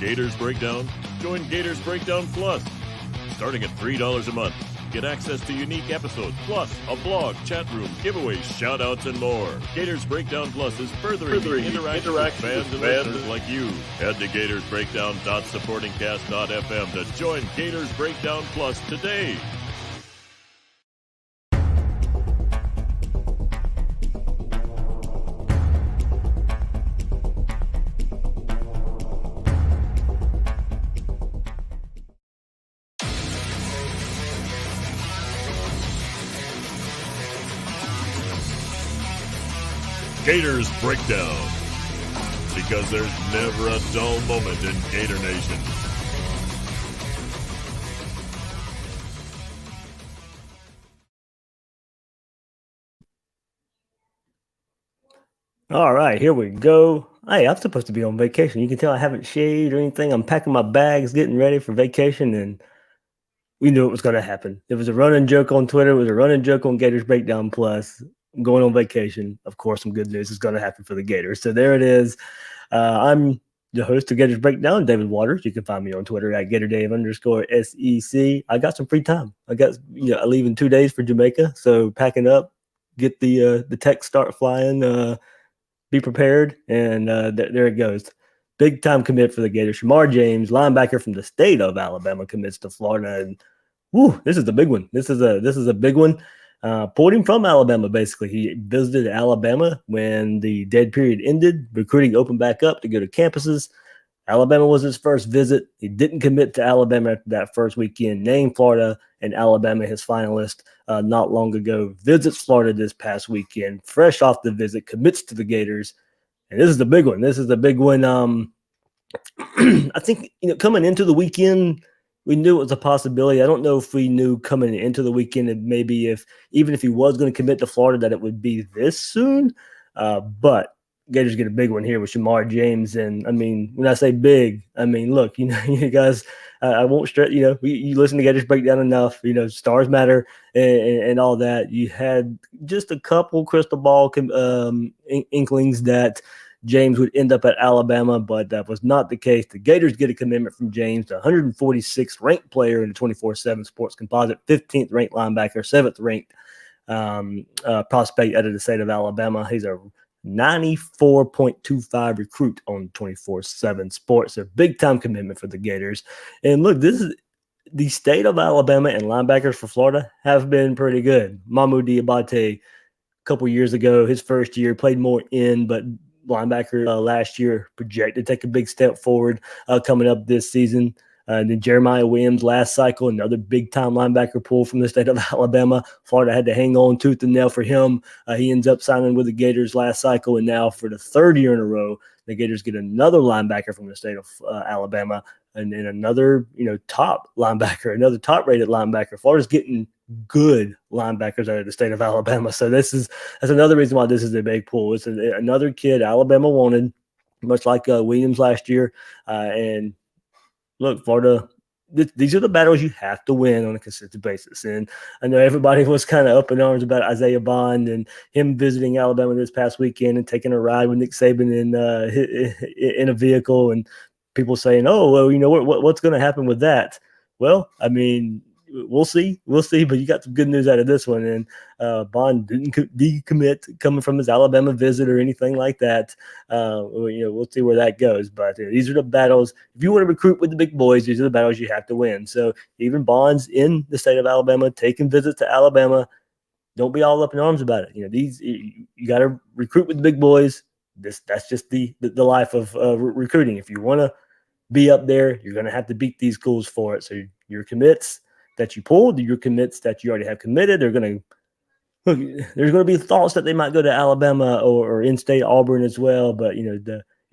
Gators Breakdown? Join Gators Breakdown Plus. Starting at $3 a month, get access to unique episodes, plus a blog, chat room, giveaways, shoutouts, and more. Gators Breakdown Plus is furthering the interaction with fans and listeners like you. Head to gatorsbreakdown.supportingcast.fm to join Gators Breakdown Plus today. Gators Breakdown, because there's never a dull moment in Gator Nation. All right, here we go. Hey, I'm supposed to be on vacation. You can tell I haven't shaved or anything. I'm packing my bags, getting ready for vacation, and we knew it was going to happen. It was a running joke on Twitter. It was a running joke on Gators Breakdown Plus. I'm going on vacation. Of course, some good news is going to happen for the Gators. So there it is. I'm the host of Gators Breakdown, David Waters. You can find me on Twitter at GatorDave_SEC. I got some free time. I leave in 2 days for Jamaica. So packing up, get the tech start flying, be prepared, and there it goes. Big time commit for the Gators. Shemar James, linebacker from the state of Alabama, commits to Florida, and this is the big one. This is a big one. Pulled him from Alabama, basically. He visited Alabama when the dead period ended. Recruiting opened back up to go to campuses. Alabama was his first visit. He didn't commit to Alabama after that first weekend. Named Florida and Alabama his finalist not long ago. Visits Florida this past weekend. Fresh off the visit, commits to the Gators. And this is the big one. I think, coming into the weekend, we knew it was a possibility. I don't know if we knew coming into the weekend and maybe even if he was going to commit to Florida that it would be this soon. But Gators get a big one here with Shemar James. And I mean, when I say big, I mean, look, you guys, I won't stress, you listen to Gators Breakdown enough, stars matter and all that. You had just a couple crystal ball inklings that James would end up at Alabama, but that was not the case. The Gators get a commitment from James, the 146th ranked player in the 24/7 Sports Composite, 15th ranked linebacker, 7th ranked prospect out of the state of Alabama. He's a 94.25 recruit on 24/7 Sports. A big time commitment for the Gators. And look, this is the state of Alabama, and linebackers for Florida have been pretty good. Mamu Diabate, a couple years ago, his first year, played more but linebacker last year, projected to take a big step forward coming up this season. And then Jeremiah Williams last cycle, another big-time linebacker pull from the state of Alabama. Florida had to hang on tooth and nail for him. He ends up signing with the Gators last cycle, and now for the third year in a row, the Gators get another linebacker from the state of Alabama, and then another top linebacker, another top-rated linebacker. Florida's getting good linebackers out of the state of Alabama. So that's another reason why this is a big pull. It's another kid Alabama wanted, much like Williams last year. And look, Florida, these are the battles you have to win on a consistent basis. And I know everybody was kind of up in arms about Isaiah Bond and him visiting Alabama this past weekend and taking a ride with Nick Saban in a vehicle, and people saying, "Oh, well, what's going to happen with that?" Well, I mean, we'll see. But you got some good news out of this one. And Bond didn't decommit coming from his Alabama visit or anything like that. We'll see where that goes. But these are the battles. If you want to recruit with the big boys, these are the battles you have to win. So even Bond's in the state of Alabama, taking visits to Alabama, don't be all up in arms about it. You got to recruit with the big boys. That's just the life of recruiting. If you want to be up there, you're going to have to beat these schools for it. So your commits that you pulled, your commits that you already have committed, there's going to be thoughts that they might go to Alabama or in-state Auburn as well. But you're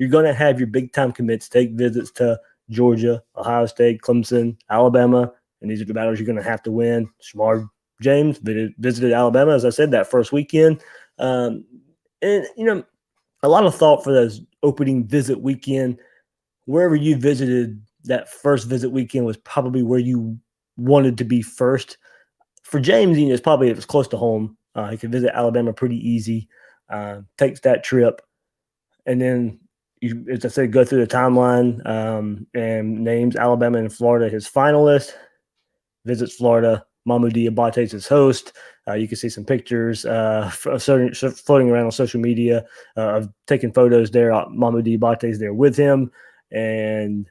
going to have your big-time commits take visits to Georgia, Ohio State, Clemson, Alabama, and these are the battles you're going to have to win. Shemar James visited Alabama, as I said, that first weekend, and a lot of thought for those opening visit weekend. Wherever you visited, that first visit weekend was probably where you wanted to be first. For James, it's probably it was close to home. He could visit Alabama pretty easy. Takes that trip, and then as I said, go through the timeline and names Alabama and Florida his finalist. Visits Florida. Mamu Diabate is his host. You can see some pictures floating around on social media of taking photos there. Mamu Diabate is there with him, and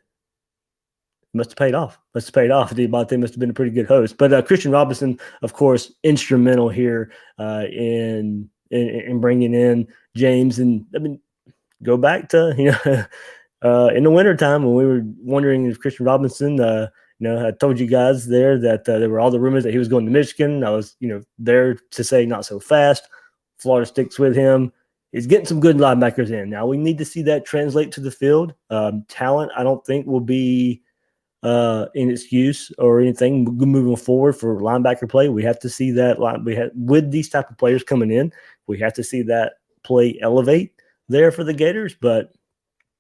must have paid off. Diabate must have been a pretty good host. But Christian Robinson, of course, instrumental here in bringing in James. And I mean, go back to in the wintertime when we were wondering if Christian Robinson. I told you guys there that there were all the rumors that he was going to Michigan. I was, there to say not so fast. Florida sticks with him. He's getting some good linebackers in. Now, we need to see that translate to the field. Talent, I don't think, will be in excuse or anything moving forward for linebacker play. We have to see that with these type of players coming in, we have to see that play elevate there for the Gators. But,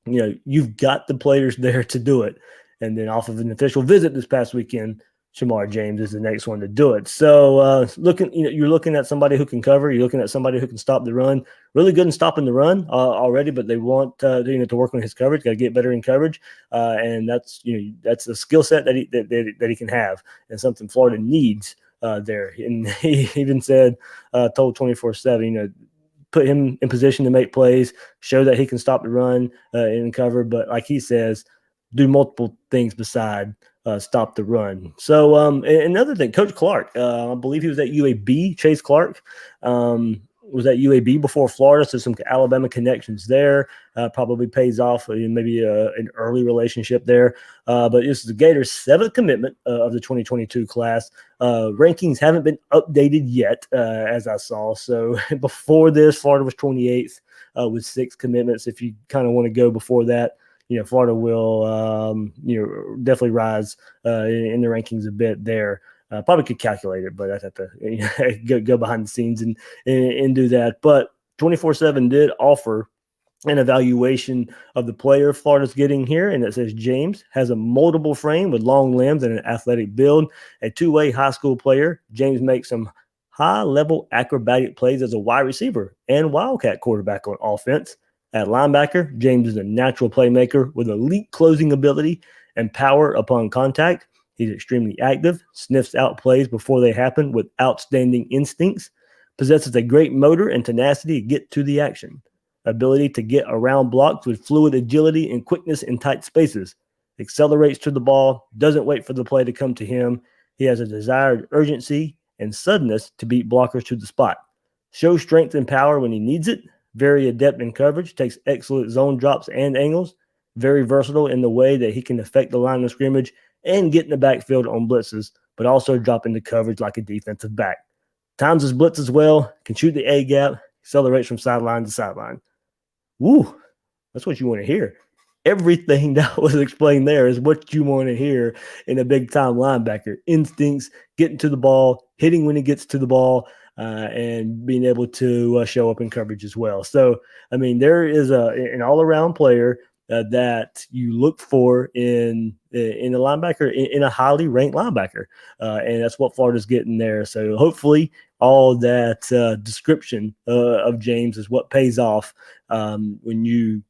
you've got the players there to do it. And then off of an official visit this past weekend, Shemar James is the next one to do it. So you're looking at somebody who can cover. You're looking at somebody who can stop the run. Really good in stopping the run already, but they want to work on his coverage. Got to get better in coverage, and that's a skill set that he can have, and something Florida needs there. And he even said, told 24/7, put him in position to make plays, show that he can stop the run and cover. But like he says, do multiple things beside stop the run. So another thing, Coach Clark, I believe he was at UAB. Chase Clark was at UAB before Florida, so some Alabama connections there. Probably pays off, maybe an early relationship there. But this is the Gators' 7th commitment of the 2022 class. Rankings haven't been updated yet, as I saw. So before this, Florida was 28th with 6 commitments. If you kind of want to go before that, Florida will, definitely rise in the rankings a bit there. Probably could calculate it, but I'd have to go behind the scenes and do that. But 24/7 did offer an evaluation of the player Florida's getting here, and it says James has a moldable frame with long limbs and an athletic build. A two-way high school player, James makes some high-level acrobatic plays as a wide receiver and wildcat quarterback on offense. At linebacker, James is a natural playmaker with elite closing ability and power upon contact. He's extremely active, sniffs out plays before they happen with outstanding instincts, possesses a great motor and tenacity to get to the action, ability to get around blocks with fluid agility and quickness in tight spaces, accelerates to the ball, doesn't wait for the play to come to him. He has a desired urgency and suddenness to beat blockers to the spot, shows strength and power when he needs it, very adept in coverage, takes excellent zone drops and angles, very versatile in the way that he can affect the line of scrimmage and get in the backfield on blitzes, but also drop into coverage like a defensive back. Times his blitz as well, can shoot the A-gap, accelerates from sideline to sideline. Woo, that's what you want to hear. Everything that was explained there is what you want to hear in a big-time linebacker. Instincts, getting to the ball, hitting when he gets to the ball, and being able to show up in coverage as well. So, I mean, there is an all-around player that you look for in a linebacker, in a highly ranked linebacker, and that's what Florida's getting there. So, hopefully, all that description of James is what pays off when you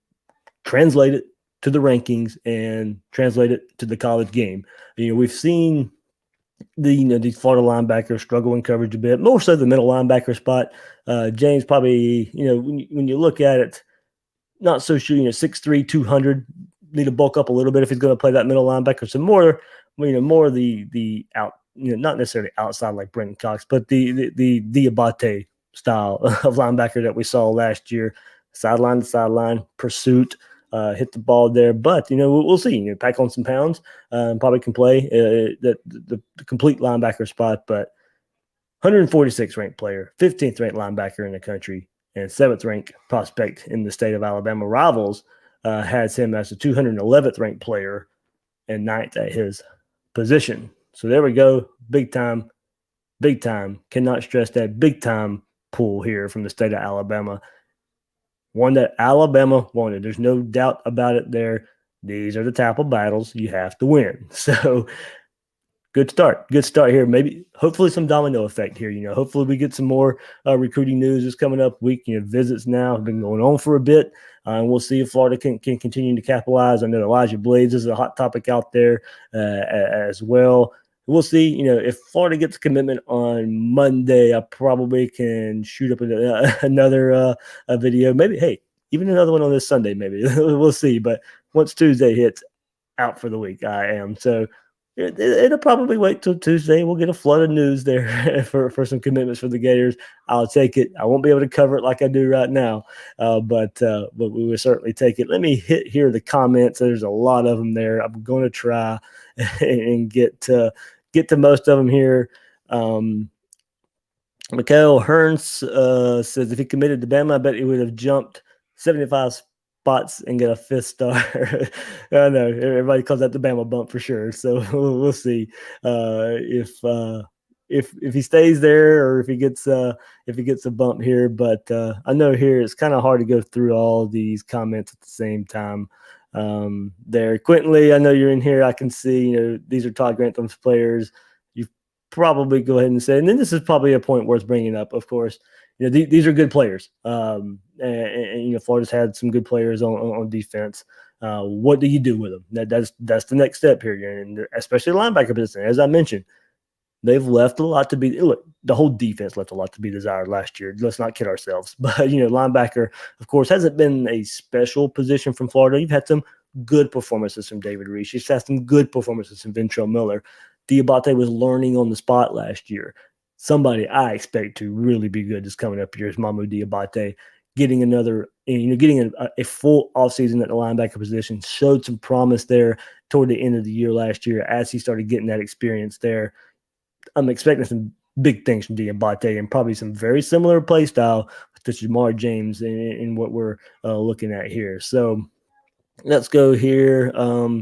translate it to the rankings and translate it to the college game. We've seen these Florida linebackers struggle in coverage a bit, more so the middle linebacker spot. James probably, when you look at it, not so sure, 6'3", 200, need to bulk up a little bit if he's going to play that middle linebacker. So more the out, not necessarily outside like Brenton Cox, but the Abate style of linebacker that we saw last year, sideline to sideline, pursuit, hit the ball there. But, we'll see. Pack on some pounds, probably can play the complete linebacker spot. But 146th ranked player, 15th ranked linebacker in the country, and 7th ranked prospect in the state of Alabama. Rivals has him as the 211th ranked player and 9th at his position. So there we go. Big time. Cannot stress that big time pull here from the state of Alabama. One that Alabama wanted. There's no doubt about it there. These are the type of battles you have to win. So good start here. Maybe, hopefully some domino effect here. Hopefully we get some more recruiting news. Is coming up week. Visits now have been going on for a bit. And we'll see if Florida can continue to capitalize. I know Elijah Blades is a hot topic out there as well. We'll see. If Florida gets a commitment on Monday, I probably can shoot up another video. Maybe, hey, even another one on this Sunday. Maybe we'll see. But once Tuesday hits, out for the week. I am. So it'll probably wait till Tuesday. We'll get a flood of news there for some commitments for the Gators. I'll take it. I won't be able to cover it like I do right now, but we will certainly take it. Let me hit here the comments. There's a lot of them there. I'm going to try and get to most of them here. Mikhail Hearns says if he committed to Bama, I bet he would have jumped 75 spots and get a 5th star. I know everybody calls that the Bama bump for sure. So we'll see if he stays there or if he gets a bump here. But I know here it's kind of hard to go through all these comments at the same time. There, Quentin Lee, I know you're in here. I can see these are Todd Grantham's players. You probably go ahead and say, and then this is probably a point worth bringing up. Of course, these are good players. And Florida's had some good players on defense. What do you do with them? That's the next step here, and especially linebacker position. As I mentioned, they've left a lot to be. Look, the whole defense left a lot to be desired last year. Let's not kid ourselves. But linebacker, of course, hasn't been a special position from Florida. You've had some good performances from David Reese. You've had some good performances from Ventrell Miller. Diabate was learning on the spot last year. Somebody I expect to really be good is coming up here is Mamu Diabate. Getting a full offseason at the linebacker position, showed some promise there toward the end of the year last year as he started getting that experience there. I'm expecting some big things from Diabate and probably some very similar play style to Shemar James in what we're looking at here. So let's go here.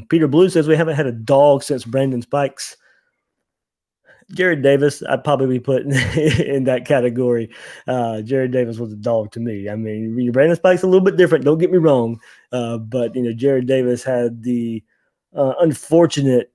Peter Blue says we haven't had a dog since Brandon Spikes. Jared Davis, I'd probably be put in that category. Jared Davis was a dog to me. I mean, Brandon Spike's a little bit different. Don't get me wrong. But Jared Davis had the unfortunate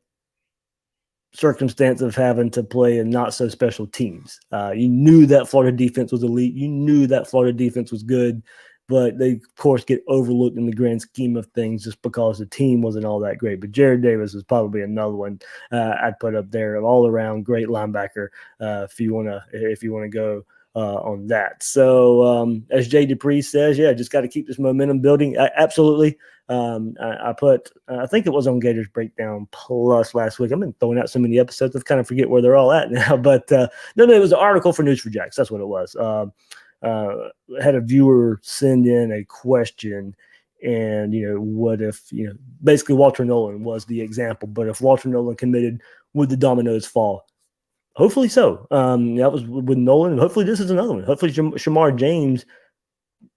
circumstance of having to play in not so special teams. You knew that Florida defense was elite. You knew that Florida defense was good. But they, of course, get overlooked in the grand scheme of things just because the team wasn't all that great. But Jared Davis is probably another one I'd put up there, all around great linebacker. If you want to go on that. So as Jay Dupree says, just got to keep this momentum building. Absolutely. I think it was on Gators Breakdown Plus last week. I've been throwing out so many episodes, I kind of forget where they're all at now. But no, it was an article for News4Jax. That's what it was. Had a viewer send in a question, and what if basically Walter Nolan was the example, but if Walter Nolan committed, would the dominoes fall? Hopefully so. That was with Nolan. Hopefully this is another one. Hopefully Shemar James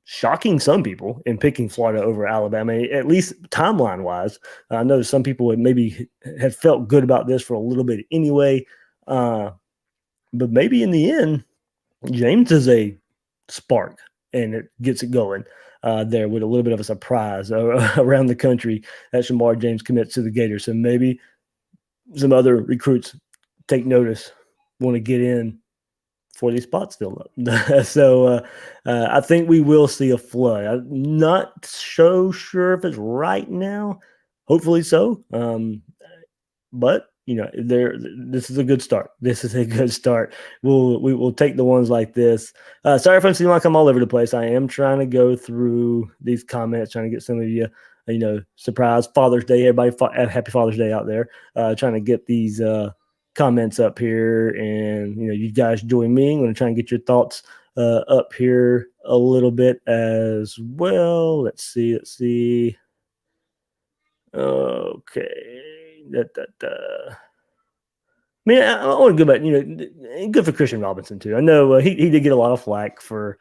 shocking some people in picking Florida over Alabama, at least timeline wise. I know some people would maybe have felt good about this for a little bit anyway, but maybe in the end, James is a spark and it gets it going there with a little bit of a surprise around the country that Shemar James commits to the Gators. So maybe some other recruits take notice, want to get in before these spots fill up. So I think we will see a flood. I'm not so sure if it's right now. Hopefully so. But this is a good start. This is a good start. We'll take the ones like this. Sorry if I'm seeming like I'm all over the place. I am trying to go through these comments, trying to get some of you, surprise Father's Day. Everybody, happy Father's Day out there. Trying to get these comments up here, and you guys join me. I'm going to try and get your thoughts up here a little bit as well. Let's see. Okay. I want to go back. Good for Christian Robinson too. I know he did get a lot of flack for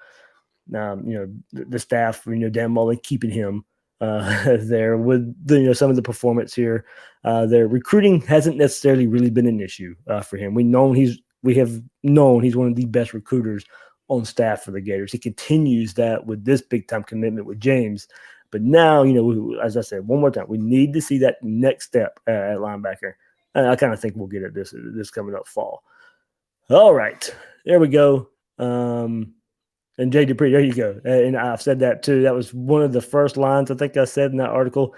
the staff. Dan Mullen keeping him there with some of the performance here. Their recruiting hasn't necessarily really been an issue for him. We have known he's one of the best recruiters on staff for the Gators. He continues that with this big time commitment with James. But now, as I said, one more time, we need to see that next step at linebacker. And I kind of think we'll get it this coming up fall. All right, there we go. And Jay Dupree, there you go. And I've said that too. That was one of the first lines I think I said in that article.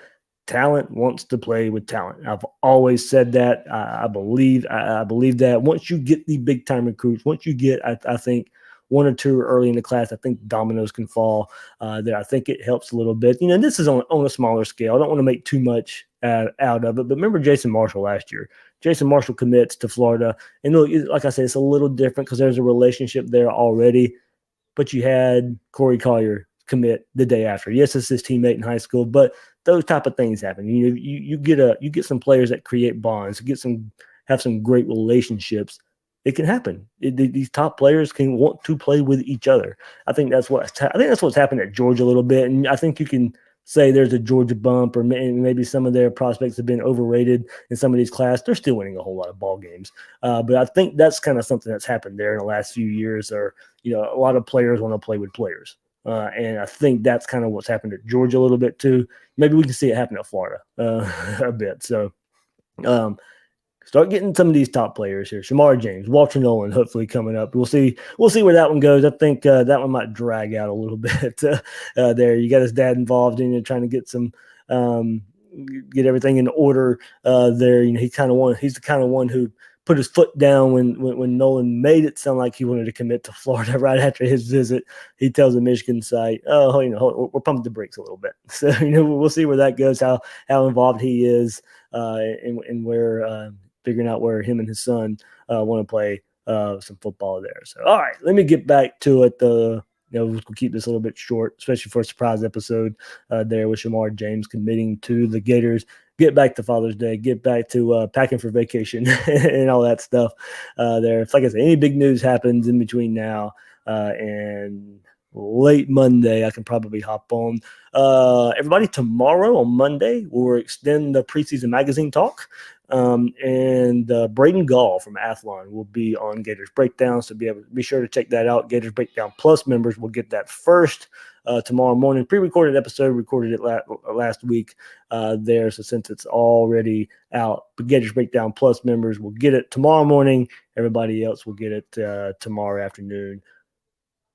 Talent wants to play with talent. I've always said that. I believe that once you get the big time recruits, once you get, I think, one or two early in the class, I think dominoes can fall. There, I think it helps a little bit. And this is on a smaller scale. I don't want to make too much out of it. But remember Jason Marshall last year. Jason Marshall commits to Florida, and look, like I said, it's a little different because there's a relationship there already. But you had Corey Collier commit the day after. Yes, it's his teammate in high school, but those type of things happen. You get some players that create bonds, have some great relationships. It can happen. These top players can want to play with each other. I think that's what's happened at Georgia a little bit, and I think you can say there's a Georgia bump, or maybe some of their prospects have been overrated in some of these classes. They're still winning a whole lot of ball games, but I think that's kind of something that's happened there in the last few years. Or a lot of players want to play with players, and I think that's kind of what's happened at Georgia a little bit too. Maybe we can see it happen at Florida a bit. So. Start getting some of these top players here. Shemar James, Walter Nolan, hopefully coming up. We'll see where that one goes. I think that one might drag out a little bit there. You got his dad involved in trying to get some get everything in order there. He's the kind of one who put his foot down when Nolan made it sound like he wanted to commit to Florida right after his visit. He tells the Michigan site, we're pumping the brakes a little bit. So, we'll see where that goes, how involved he is and where figuring out where him and his son want to play some football there. So, all right, let me get back to it. We'll keep this a little bit short, especially for a surprise episode there with Shemar James committing to the Gators. Get back to Father's Day. Get back to packing for vacation and all that stuff there. If, like I said, any big news happens in between now and late Monday, I can probably hop on. Everybody, tomorrow on Monday, we'll extend the preseason magazine talk. And Braden Gall from Athlon will be on Gators Breakdown, so be sure to check that out. Gators Breakdown Plus members will get that first tomorrow morning. Pre-recorded episode, recorded it last week there, so since it's already out, but Gators Breakdown Plus members will get it tomorrow morning. Everybody else will get it tomorrow afternoon,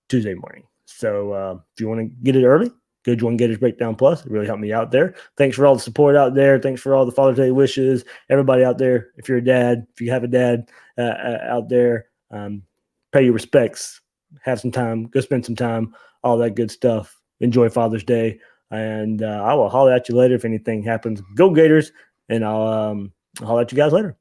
Tuesday morning. So if you want to get it early, go join Gators Breakdown Plus. It really helped me out there. Thanks for all the support out there. Thanks for all the Father's Day wishes. Everybody out there, if you're a dad, if you have a dad out there, pay your respects. Have some time. Go spend some time. All that good stuff. Enjoy Father's Day. And I will holler at you later if anything happens. Go Gators. And I'll holler at you guys later.